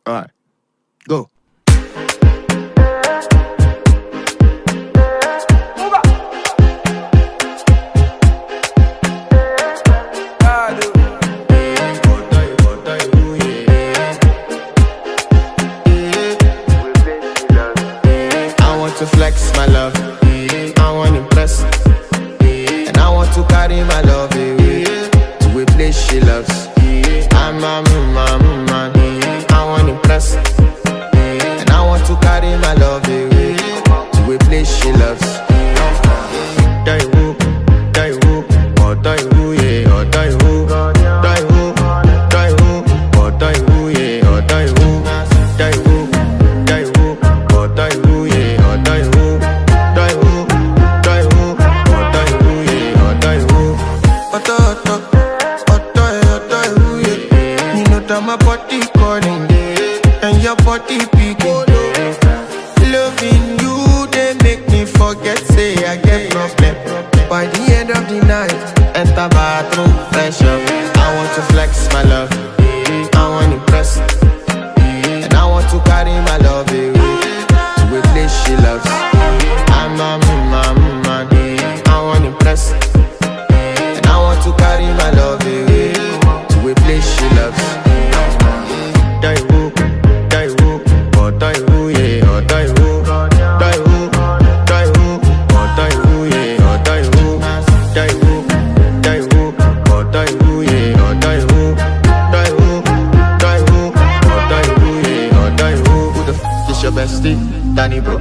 Alright, go. To flex my love, I want to impress, and I want to carry my love away to a place she loves. I'm a man, I want to impress, and I want to carry my love away to a place she loves. Die who, or die who, yeah, or die who, die who, die who, or die who, yeah, or die who, die who, die who, or die who, yeah. My body calling, and your body picking. Loving you, they make me forget, say I get problem. By the end of the night, enter bathroom, fresh up. I want to flex my love, I want to impress, and I want to carry my love away to a place she loves. I'm a man, I want to impress, and I want to carry my love away to a place she loves. Die who, or die who, yeah, or die who, die who, die who, or die who, yeah, or die who, die who, or die who, yeah, or die who, die who, or die who, yeah, or die who. Who the f is your bestie? Danny bro,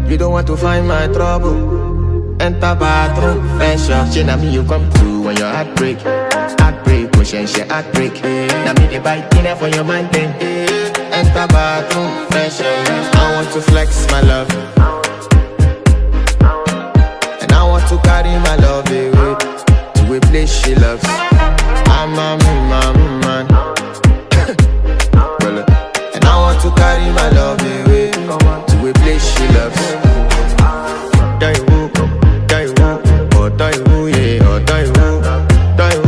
You don't want to find my trouble. Enter bathroom, fresh up. She na me you come through when your heart break. Push heartbreak. Now me the bite dinner for your man then. Enter bathroom, fresh up. I want to flex my love, and I want to carry my love away to a place she loves. I'm a man, and I want to carry my love away to a place she loves. Die who, or die who, yeah, or die who, die who.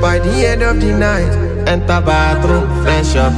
By the end of the night, enter bathroom, fresh up.